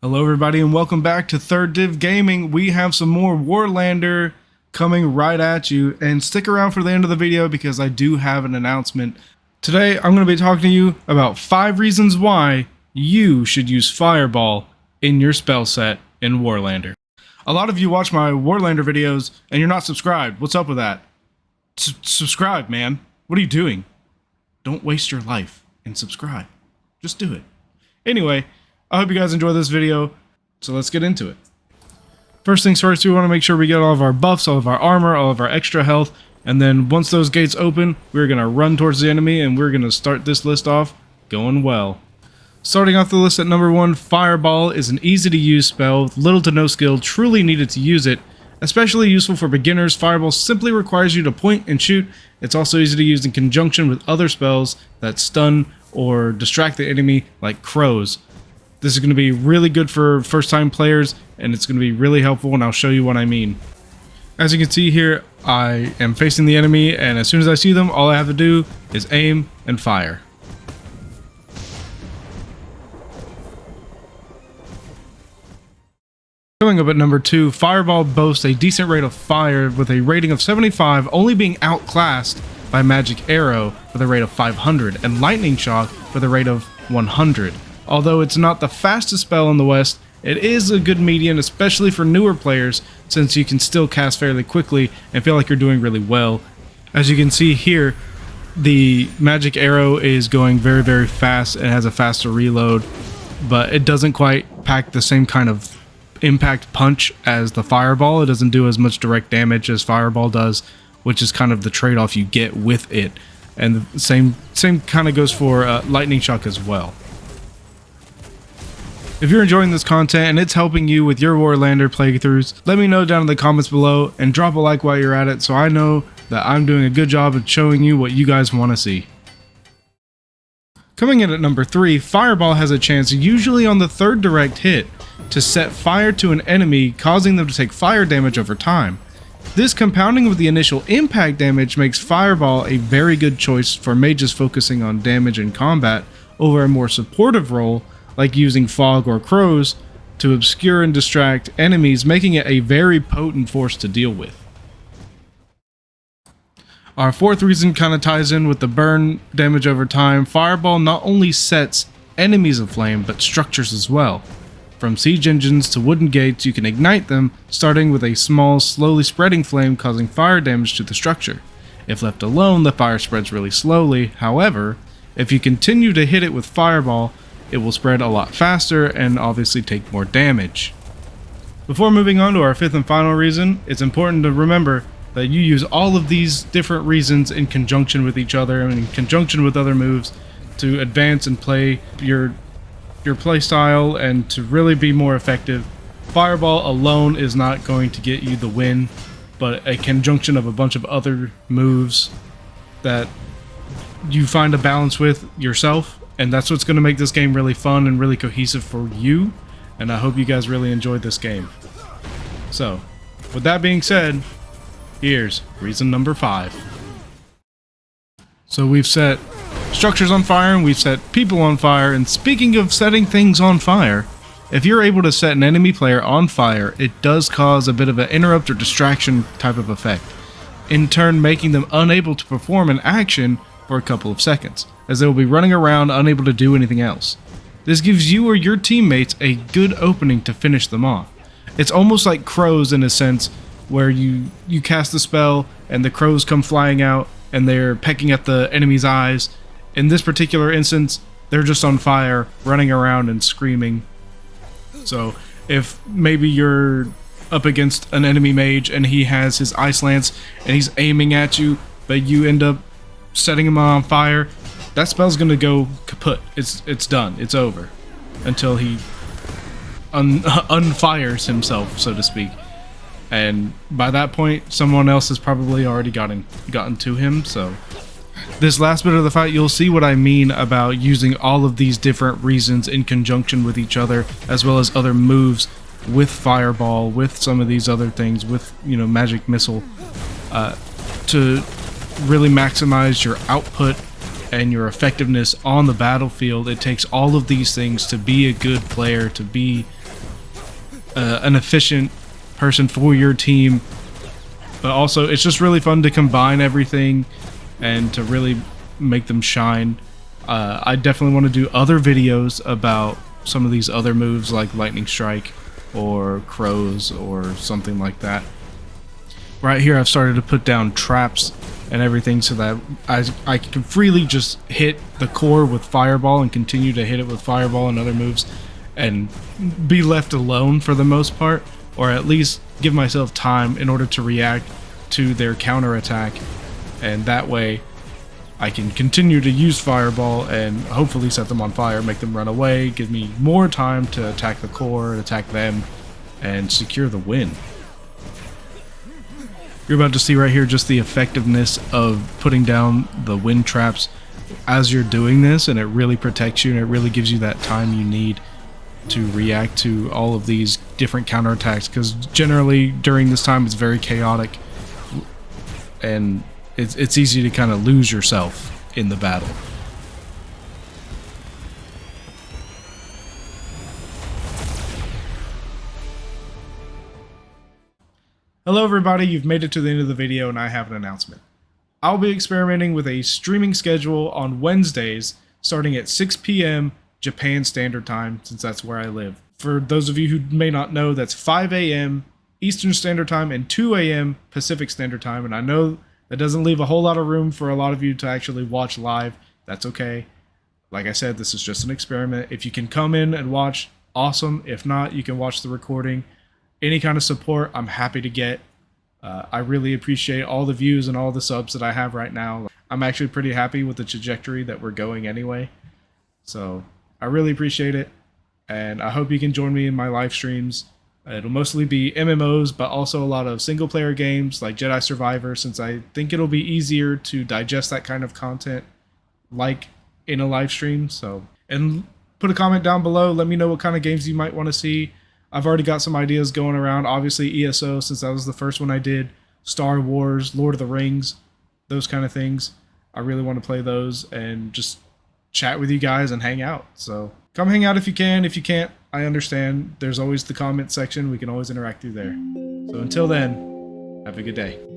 Hello everybody and welcome back to Third Div Gaming. We have some more Warlander coming right at you, and stick around for the end of the video because I do have an announcement. Today I'm going to be talking to you about 5 reasons why you should use Fireball in your spell set in Warlander. A lot of you watch my Warlander videos and you're not subscribed. What's up with that? Subscribe, man. What are you doing? Don't waste your life and subscribe. Just do it. Anyway, I hope you guys enjoy this video, so let's get into it. First things first, we want to make sure we get all of our buffs, all of our armor, all of our extra health, and then once those gates open, we're going to run towards the enemy and we're going to start this list off going well. Starting off the list at number 1, Fireball is an easy to use spell with little to no skill truly needed to use it. Especially useful for beginners, Fireball simply requires you to point and shoot. It's also easy to use in conjunction with other spells that stun or distract the enemy, like crows. This is going to be really good for first-time players, and it's going to be really helpful, and I'll show you what I mean. As you can see here, I am facing the enemy, and as soon as I see them, all I have to do is aim and fire. Coming up at number 2, Fireball boasts a decent rate of fire with a rating of 75, only being outclassed by Magic Arrow with a rate of 500 and Lightning Shock with a rate of 100. Although it's not the fastest spell in the West, it is a good median, especially for newer players, since you can still cast fairly quickly and feel like you're doing really well. As you can see here, the Magic Arrow is going very, very fast and has a faster reload, but it doesn't quite pack the same kind of impact punch as the Fireball. It doesn't do as much direct damage as Fireball does, which is kind of the trade-off you get with it. And the same kind of goes for Lightning Shock as well. If you're enjoying this content and it's helping you with your Warlander playthroughs, let me know down in the comments below and drop a like while you're at it so I know that I'm doing a good job of showing you what you guys want to see. Coming in at number 3, Fireball has a chance, usually on the 3rd direct hit, to set fire to an enemy, causing them to take fire damage over time. This compounding with the initial impact damage makes Fireball a very good choice for mages focusing on damage in combat over a more supportive role like using fog or crows to obscure and distract enemies, making it a very potent force to deal with. Our 4th reason kind of ties in with the burn damage over time. Fireball not only sets enemies aflame, but structures as well. From siege engines to wooden gates, you can ignite them, starting with a small, slowly spreading flame causing fire damage to the structure. If left alone, the fire spreads really slowly. However, if you continue to hit it with Fireball, it will spread a lot faster and obviously take more damage. Before moving on to our 5th and final reason, it's important to remember that you use all of these different reasons in conjunction with each other and in conjunction with other moves to advance and play your play style and to really be more effective. Fireball alone is not going to get you the win, but a conjunction of a bunch of other moves that you find a balance with yourself, and that's what's going to make this game really fun and really cohesive for you, and I hope you guys really enjoyed this game. So, with that being said, here's reason number 5. So we've set structures on fire and we've set people on fire, and speaking of setting things on fire, if you're able to set an enemy player on fire, it does cause a bit of an interrupt or distraction type of effect, in turn making them unable to perform an action for a couple of seconds, as they will be running around unable to do anything else. This gives you or your teammates a good opening to finish them off. It's almost like crows in a sense, where you cast the spell and the crows come flying out and they're pecking at the enemy's eyes. In this particular instance, they're just on fire, running around and screaming. So if maybe you're up against an enemy mage and he has his ice lance and he's aiming at you, but you end up setting him on fire, that spell's gonna go kaput. It's done. It's over until he unfires himself, so to speak. And by that point, someone else has probably already gotten to him. So this last bit of the fight, you'll see what I mean about using all of these different reasons in conjunction with each other, as well as other moves with Fireball, with some of these other things, with Magic Missile, to really maximize your output and your effectiveness on the battlefield. It takes all of these things to be a good player, to be an efficient person for your team. But also, it's just really fun to combine everything and to really make them shine. I definitely want to do other videos about some of these other moves like Lightning Strike or Crows or something like that. Right here I've started to put down traps and everything so that I can freely just hit the core with Fireball and continue to hit it with Fireball and other moves and be left alone for the most part, or at least give myself time in order to react to their counterattack, and that way I can continue to use Fireball and hopefully set them on fire, make them run away, give me more time to attack the core, attack them, and secure the win. You're about to see right here just the effectiveness of putting down the wind traps as you're doing this, and it really protects you and it really gives you that time you need to react to all of these different counterattacks, because generally during this time it's very chaotic and it's easy to kind of lose yourself in the battle. Hello everybody, you've made it to the end of the video and I have an announcement. I'll be experimenting with a streaming schedule on Wednesdays starting at 6 p.m. Japan Standard Time, since that's where I live. For those of you who may not know, that's 5 a.m. Eastern Standard Time and 2 a.m. Pacific Standard Time, and I know that doesn't leave a whole lot of room for a lot of you to actually watch live. That's okay. Like I said, this is just an experiment. If you can come in and watch, awesome. If not, you can watch the recording. Any kind of support, I'm happy to get. I really appreciate all the views and all the subs that I have right now. I'm actually pretty happy with the trajectory that we're going anyway. So I really appreciate it, and I hope you can join me in my live streams. It'll mostly be MMOs, but also a lot of single player games like Jedi Survivor, since I think it'll be easier to digest that kind of content like in a live stream. So, and put a comment down below, let me know what kind of games you might want to see. I've already got some ideas going around. Obviously ESO, since that was the first one I did, Star Wars, Lord of the Rings, those kind of things. I really want to play those and just chat with you guys and hang out. So come hang out if you can. If you can't, I understand. There's always the comment section. We can always interact through there. So until then, have a good day.